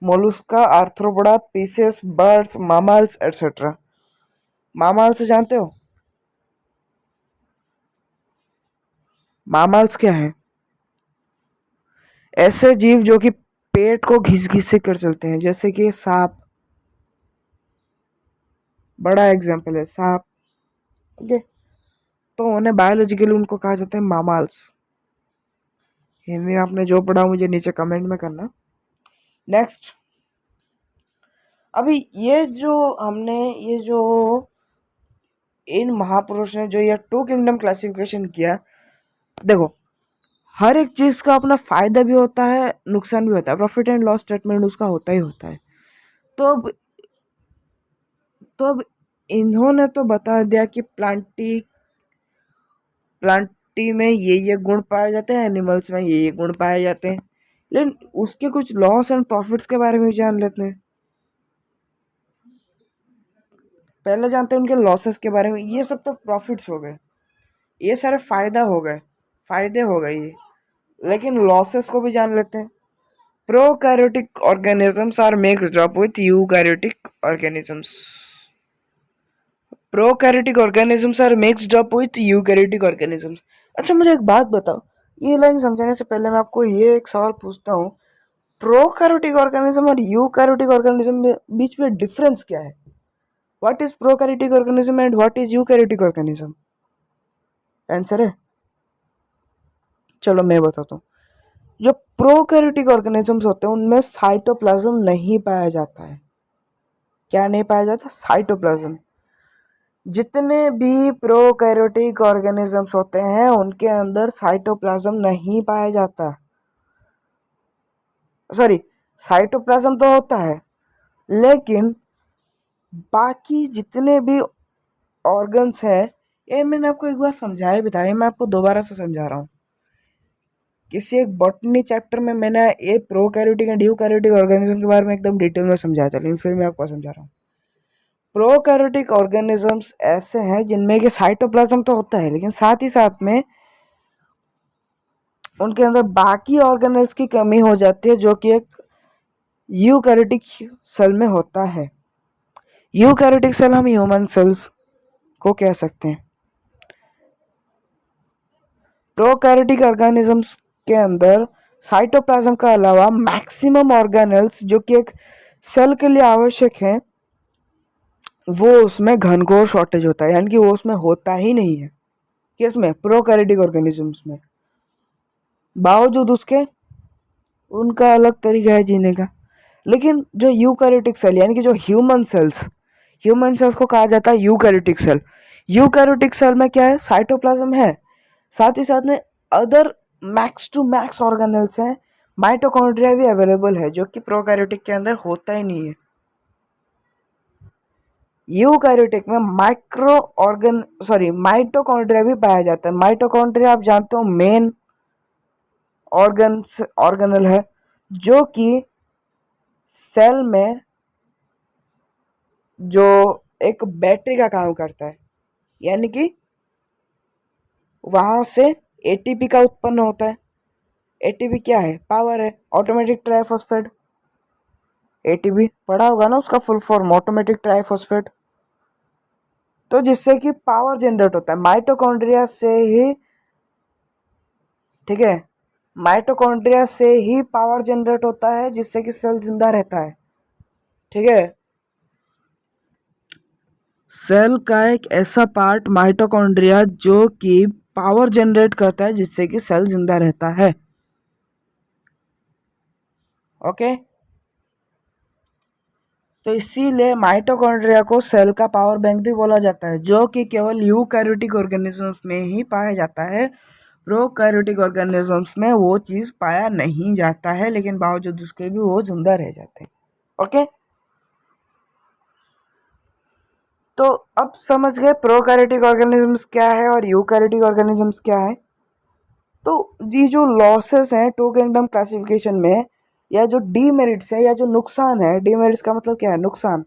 Mollusca, Arthropoda, Pisces, birds, mammals etcetera. Mammals जानते हो? मामल्स क्या है? ऐसे जीव जो कि पेट को घिस घिस से कर चलते हैं, जैसे कि सांप, बड़ा एग्जाम्पल है सांप। ओके, तो उन्हें बायोलॉजिकली उनको कहा जाता है मामल्स। हिंदी में आपने जो पढ़ा मुझे नीचे कमेंट में करना। नेक्स्ट, अभी ये जो हमने ये जो इन महापुरुष ने जो ये टू किंगडम क्लासिफिकेशन किया, देखो हर एक चीज़ का अपना फ़ायदा भी होता है, नुकसान भी होता है, प्रॉफिट एंड लॉस स्टेटमेंट उसका होता ही होता है। तो अब इन्होंने तो बता दिया कि प्लांटी में ये गुण पाए जाते हैं, एनिमल्स में ये गुण पाए जाते हैं, लेकिन उसके कुछ लॉस एंड प्रॉफिट्स के बारे में जान लेते हैं। पहले जानते हैं उनके लॉसेस के बारे में। ये सब तो प्रॉफिट्स हो गए, ये सारे फायदा हो गए, फायदे हो गए ये, लेकिन लॉसेस को भी जान लेते हैं। Prokaryotic organisms are mixed up with eukaryotic organisms. Prokaryotic organisms are mixed up with eukaryotic organisms. अच्छा मुझे एक बात बताओ, ये लाइन समझाने से पहले मैं आपको ये एक सवाल पूछता हूँ, प्रोकैरियोटिक ऑर्गेनिज्म और यूकैरियोटिक ऑर्गेनिज्म में बीच में डिफरेंस क्या है? What is prokaryotic organism and what is eukaryotic organism? Answer है? चलो मैं बताता हूँ। जो प्रोकैरियोटिक ऑर्गेनिजम्स होते हैं उनमें साइटोप्लाज्म नहीं पाया जाता है। क्या नहीं पाया जाता? साइटोप्लाज्म। जितने भी प्रोकैरियोटिक ऑर्गेनिजम्स होते हैं उनके अंदर साइटोप्लाज्म नहीं पाया जाता। सॉरी, साइटोप्लाज्म तो होता है, लेकिन बाकी जितने भी ऑर्गन्स हैं, ये मैंने आपको एक बार समझाया भी था, ये मैं आपको दोबारा से समझा रहा हूँ। किसी एक बॉटनी चैप्टर में मैंने ये प्रोकैरियोटिक एंड यूकैरियोटिक ऑर्गेनिज्म के बारे में एकदम डिटेल में समझाया था, लेकिन फिर मैं आपको समझा रहा हूँ। प्रोकैरियोटिक ऑर्गेनिजम्स ऐसे हैं जिनमें कि साइटोप्लाज्म तो होता है, लेकिन साथ ही साथ में उनके अंदर बाकी ऑर्गेनेल्स की कमी हो जाती है, जो कि एक यूकैरियोटिक सेल में होता है। यूकैरियोटिक सेल हम ह्यूमन सेल्स को कह सकते हैं। प्रोकैरियोटिक ऑर्गेनिजम्स के अंदर साइटोप्लाज्म का अलावा मैक्सिमम ऑर्गेनेल्स जो कि एक सेल के लिए आवश्यक हैं, वो उसमें घनघोर शॉर्टेज होता है, यानी कि वो उसमें होता ही नहीं है। किसमें? प्रोकैरियोटिक ऑर्गेनिजम्स में। बावजूद उसके उनका अलग तरीका है जीने का। लेकिन जो यूकैरियोटिक सेल यानी कि जो ह्यूमन सेल्स को कहा जाता है यूकैरियोटिक सेल। यूकैरियोटिक सेल में क्या है? साइटोप्लाज्म है, साथ ही साथ में other max to max organelles हैं, माइटोकॉन्ड्रिया भी अवेलेबल है, जो कि प्रोकैरियोटिक के अंदर होता ही नहीं है। यूकैरियोटिक में माइटोकॉन्ड्रिया भी पाया जाता है। माइटोकॉन्ड्रिया आप जानते हो मेन ऑर्गेनल है जो कि सेल में जो एक बैटरी का काम करता है, यानी कि वहां से एटीपी का उत्पन्न होता है। एटीपी क्या है? पावर है, ऑटोमेटिक ट्राइफॉस्फेट। एटीपी पढ़ा होगा ना, उसका फुल फॉर्म ऑटोमेटिक ट्राइफॉस्फेट। तो जिससे कि पावर जनरेट होता है माइटोकॉन्ड्रिया से ही, ठीक है, माइटोकॉन्ड्रिया से ही पावर जनरेट होता है जिससे कि सेल जिंदा रहता है। ठीक है, सेल का एक ऐसा पार्ट माइटोकॉन्ड्रिया जो कि पावर जनरेट करता है जिससे कि सेल जिंदा रहता है। ओके, तो इसीलिए माइटोकॉन्ड्रिया को सेल का पावर बैंक भी बोला जाता है, जो कि केवल यूकैरियोटिक ऑर्गेनिजम्स में ही पाया जाता है। प्रोकैरियोटिक ऑर्गेनिजम्स में वो चीज़ पाया नहीं जाता है, लेकिन बावजूद उसके भी वो जिंदा रह जाते हैं। ओके, तो अब समझ गए प्रोकैरियोटिक ऑर्गेनिजम्स क्या है और यूकैरियोटिक ऑर्गेनिजम्स क्या है। तो ये जो लॉसेस हैं टू किंगडम क्लासिफिकेशन में, या जो डीमेरिट्स है या जो नुकसान है, डीमेरिट्स का मतलब क्या है? नुकसान।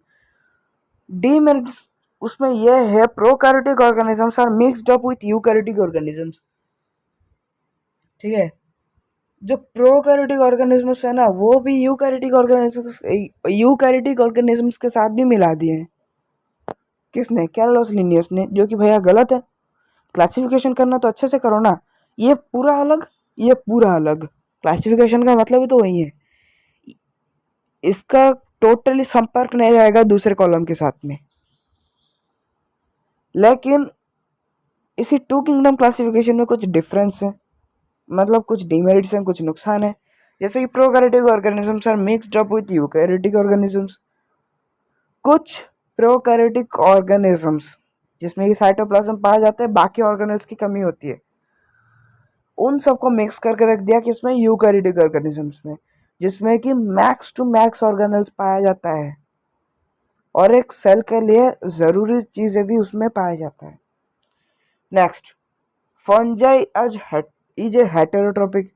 डीमेरिट्स उसमें यह है, prokaryotic organisms are mixed up with eukaryotic organisms. ठीक है, जो प्रोकैरियोटिक ऑर्गेनिजम्स है ना, वो भी यूकैरियोटिक ऑर्गेनिजम्स के साथ भी मिला दिए हैं। किसने? कैर्लोस लिनियस ने, जो कि भैया गलत है। क्लासिफिकेशन करना तो अच्छे से करो ना, ये पूरा अलग, ये पूरा अलग। क्लासिफिकेशन का मतलब ही तो वही है, इसका टोटली संपर्क नहीं रहेगा दूसरे कॉलम के साथ में। लेकिन इसी टू किंगडम क्लासिफिकेशन में कुछ डिफरेंस है, मतलब कुछ डिमेरिट्स हैं, कुछ नुकसान है। जैसे कि prokaryotic organisms are mixed up with eukaryotic organisms. कुछ प्रोकैरियोटिक ऑर्गेनिजम्स जिसमें कि साइटोप्लाज्म पाया जाता है, बाकी ऑर्गेनल्स की कमी होती है, उन सबको मिक्स करके रख दिया किसमें? यूकैरियोटिक ऑर्गेनिजम्स में, जिसमें कि मैक्स टू मैक्स ऑर्गेनल्स पाया जाता है और एक सेल के लिए ज़रूरी चीज़ें भी उसमें पाया जाता है। Next, fungi is a heterotrophic.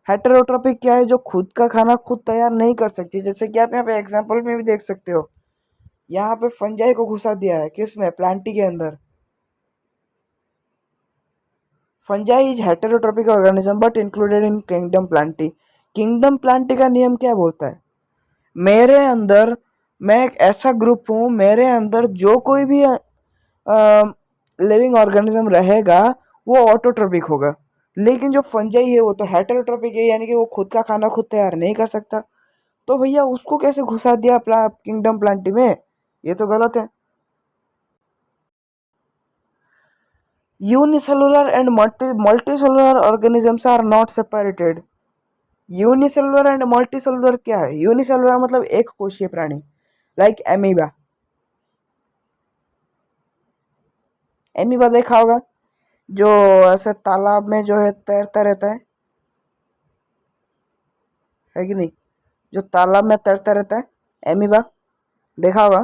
Heterotrophic क्या है? जो खुद का खाना खुद तैयार नहीं कर सकती। जैसे कि आप यहाँ पे एग्जांपल में भी देख सकते हो, यहाँ पे फंजाई को घुसा दिया है किसमें? प्लांटी के अंदर। Fungi is heterotrophic organism but included in kingdom Plantae. Kingdom Plantae का नियम क्या बोलता है? मेरे अंदर, मैं एक ऐसा ग्रुप हूँ, मेरे अंदर जो कोई भी लिविंग ऑर्गेनिज्म रहेगा वो ऑटोट्रोपिक होगा। लेकिन जो फंजाई है वो तो हेटेरोट्रोपिक है, यानी कि वो खुद का खाना खुद तैयार नहीं कर सकता। तो भैया उसको कैसे घुसा दिया किंगडम प्लांटी में? ये तो गलत है। Unicellular and multicellular organisms are not separated. Unicellular and multicellular क्या है? यूनिसेलुलर मतलब एक कोशीय प्राणी, लाइक एमीबा। एमीबा देखा होगा, जो ऐसे तालाब में जो है तैरता रहता है कि नहीं? जो तालाब में तैरता रहता है, एमीबा देखा होगा।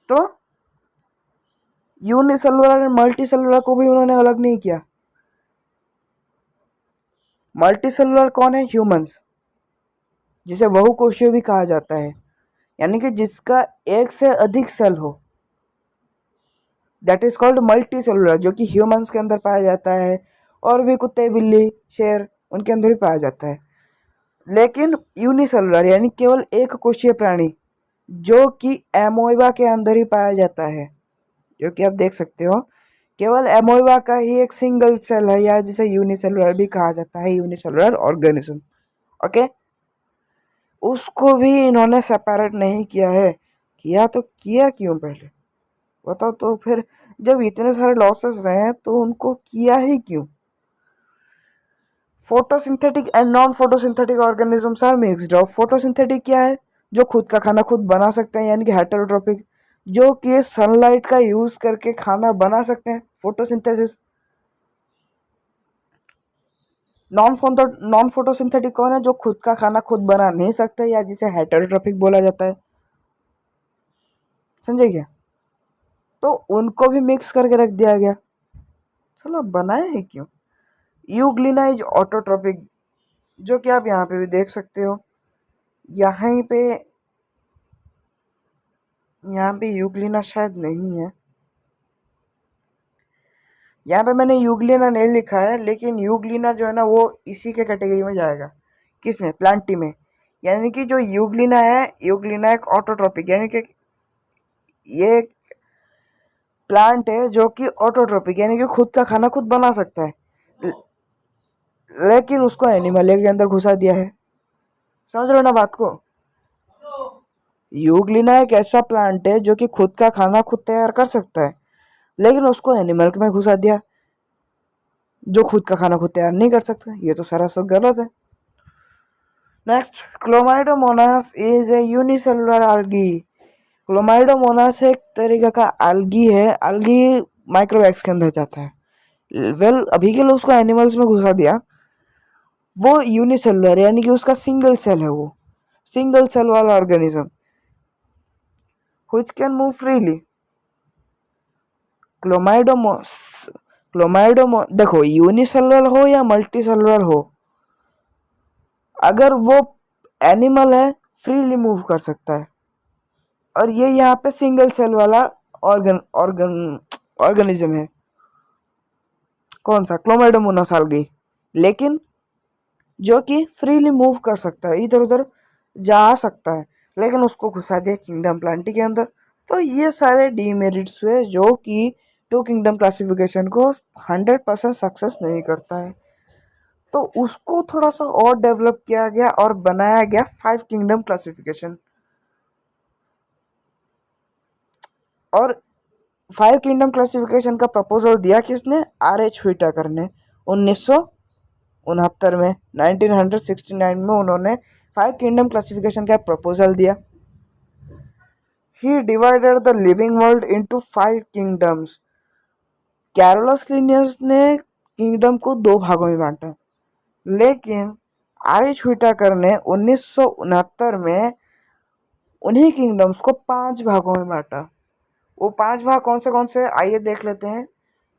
तो यूनिसेलुलर एंड मल्टीसेलुलर को भी उन्होंने अलग नहीं किया। मल्टीसेलुलर कौन है? ह्यूमंस, जिसे बहुकोषीय भी कहा जाता है, यानी कि जिसका एक से अधिक सेल हो, that is called multi cellular, जो कि ह्यूमंस के अंदर पाया जाता है और भी कुत्ते, बिल्ली, शेर, उनके अंदर भी पाया जाता है। लेकिन यूनिसेलुलर यानी केवल एक कोशीय प्राणी, जो कि एमोइबा के अंदर ही पाया जाता है, जो कि आप देख सकते हो, केवल एमोइबा का ही एक सिंगल सेल है, या जिसे यूनिसेलुलर भी कहा जाता है, यूनिसेलुलर ऑर्गेनिज्म। ओके, उसको भी इन्होंने सेपरेट नहीं किया है। किया तो किया क्यों पहले बताओ तो फिर? जब इतने सारे लॉसेस हैं तो उनको किया ही क्यों? Photosynthetic and non photosynthetic organisms are mixed off. Photosynthetic क्या है? जो खुद का खाना खुद बना सकते हैं, यानी कि हेटेरोट्रोपिक, जो कि सनलाइट का यूज करके खाना बना सकते हैं, फोटोसिंथेसिस। नॉन फोटोसिंथेटिक कौन है? जो खुद का खाना खुद बना नहीं सकते, या जिसे हेटेरोट्रोपिक बोला जाता है। समझे क्या? तो उनको भी मिक्स करके रख दिया गया। चलो बनाए हैं क्यों? यूग्लिना इज ऑटोट्रॉपिक, जो कि आप यहाँ पे भी देख सकते हो। यहाँ पे यूग्लिना शायद नहीं है, यहाँ पे मैंने यूग्लिना नहीं लिखा है, लेकिन यूग्लिना जो है ना वो इसी के कैटेगरी में जाएगा। किसमें? प्लांटी में। यानी कि जो यूग्लिना है, यूग्लिना एक ऑटोट्रॉपिक, यानी कि ये एक प्लांट है जो कि ऑटोट्रॉपिक यानी कि खुद का खाना खुद बना सकता है, लेकिन उसको एनिमल के अंदर घुसा दिया है। समझ रहे हो ना बात को? यूग्लिना एक ऐसा प्लांट है जो कि खुद का खाना खुद तैयार कर सकता है, लेकिन उसको एनिमल में घुसा दिया जो खुद का खाना खुद तैयार नहीं कर सकता। ये तो सरासर गलत है। Next, Chlamydomonas is a unicellular algae। Chlamydomonas एक तरीके का algae है। algae माइक्रोवैक्स के अंदर जाता है। वेल अभी के लिए उसको एनिमल्स में घुसा दिया। वो यूनिसेलुलर यानी कि उसका सिंगल सेल है, वो सिंगल सेल वाला organism which can move freely. क्लोमाइडोमो देखो, यूनिसेलुलर हो या मल्टी सेलुलर हो, अगर वो एनिमल है फ्रीली मूव कर सकता है। और ये यहाँ पे सिंगल सेल वाला ऑर्गेनिज्म है। कौन सा? Chlamydomonas algae। लेकिन जो कि फ्रीली मूव कर सकता है, इधर उधर जा सकता है, लेकिन उसको घुसा दिया किंगडम प्लांटी के अंदर। तो ये सारे डीमेरिट्स हुए जो कि टू किंगडम क्लासिफिकेशन को 100% सक्सेस नहीं करता है। तो उसको थोड़ा सा और डेवलप किया गया और बनाया गया 5 किंगडम क्लासिफिकेशन। और 5 किंगडम क्लासिफिकेशन का प्रपोजल दिया किसने? R.H. व्हिटेकर ने 1969 में, 1969 में उन्होंने 5 किंगडम क्लासिफिकेशन का प्रपोजल दिया। He divided the living world into 5 kingdoms। Carolus Linnaeus ने किंगडम को 2 भागों में बांटा, लेकिन R.H. व्हिटेकर ने 1969 में उन्हीं किंगडम्स को 5 भागों में बांटा। वो 5 भाग कौन से आइए देख लेते हैं।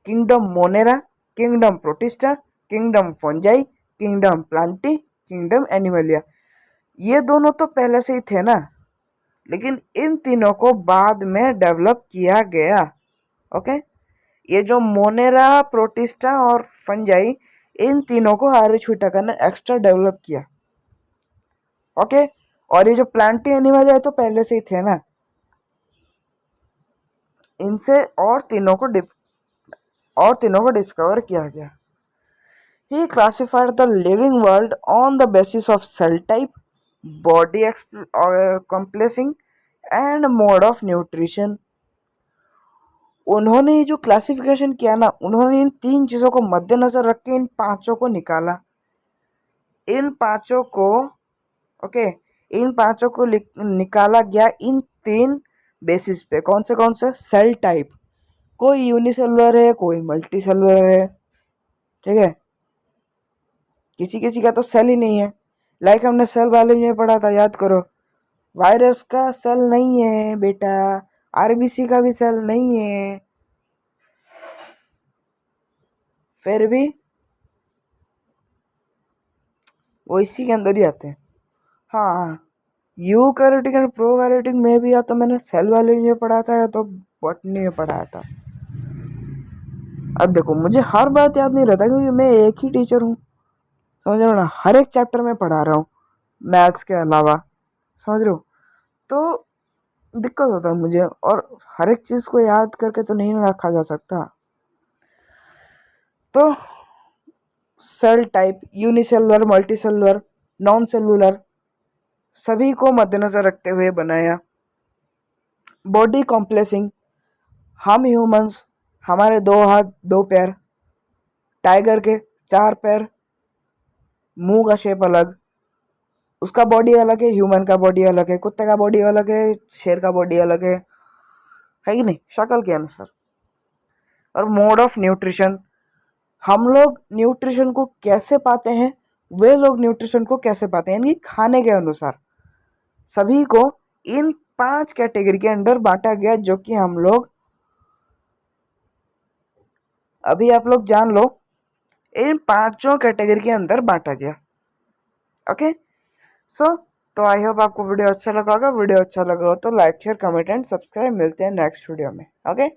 Kingdom Monera, kingdom protista, kingdom fungi, kingdom Plantae, kingdom Animalia. ये दोनों तो पहले से ही थे ना, लेकिन इन तीनों को बाद में डेवलप किया गया। ओके, ये जो मोनेरा, प्रोटिस्टा और फंजाई, इन तीनों को R.H. व्हिटेकर ने एक्स्ट्रा डेवलप किया। ओके, और ये जो प्लांटी एनिमल है तो पहले से ही थे ना, इनसे और तीनों को डिस्कवर किया गया। He classified the living world on the basis of cell type, body complexing and mode of nutrition। उन्होंने ये जो क्लासिफिकेशन किया ना, उन्होंने इन 3 चीज़ों को मद्देनजर रख के इन 5 को निकाला। इन 5 को ओके, इन 5 को निकाला गया इन 3 बेसिस पे। कौन से? सेल टाइप, कोई यूनिसेलुलर है, कोई मल्टी सेलुलर है, ठीक है। किसी किसी का तो सेल ही नहीं है, लाइक हमने सेल बायोलॉजी में पढ़ा था, याद करो। वायरस का सेल नहीं है बेटा, आरबीसी का भी सेल नहीं है, फिर भी वो इसी के अंदर ही आते हैं। हाँ, यूकैरियोटिक एंड प्रोकैरियोटिक में भी या तो मैंने सेल बायोलॉजी में पढ़ा था या तो बॉटनी में पढ़ाया था। अब देखो, मुझे हर बात याद नहीं रहता क्योंकि मैं एक ही टीचर हूँ, समझ रहे हो ना। हर एक चैप्टर में पढ़ा रहा हूँ मैथ्स के अलावा, समझ रहे हो। तो दिक्कत होता है मुझे, और हर एक चीज़ को याद करके तो नहीं रखा जा सकता। तो cell type, unicellular, multicellular, non cellular, सभी को मद्देनजर रखते हुए बनाया। बॉडी कॉम्प्लेक्सिंग, हम ह्यूमंस, हमारे 2 हाथ 2 पैर, टाइगर के 4 पैर, मुंह का शेप अलग, उसका बॉडी अलग है, ह्यूमन का बॉडी अलग है, कुत्ते का बॉडी अलग है, शेर का बॉडी अलग है कि नहीं, शक्ल के अनुसार। और मोड ऑफ न्यूट्रिशन, हम लोग न्यूट्रिशन को कैसे पाते हैं, वे लोग न्यूट्रिशन को कैसे पाते हैं, यानी खाने के अनुसार। सभी को इन 5 कैटेगरी के अंदर बांटा गया, जो कि हम लोग अभी आप लोग जान लो, इन 5 कैटेगरी के अंदर बांटा गया। ओके सो तो आई होप आपको वीडियो अच्छा लगा होगा। वीडियो अच्छा लगा हो तो like share comment and subscribe. मिलते हैं नेक्स्ट वीडियो में। ओके।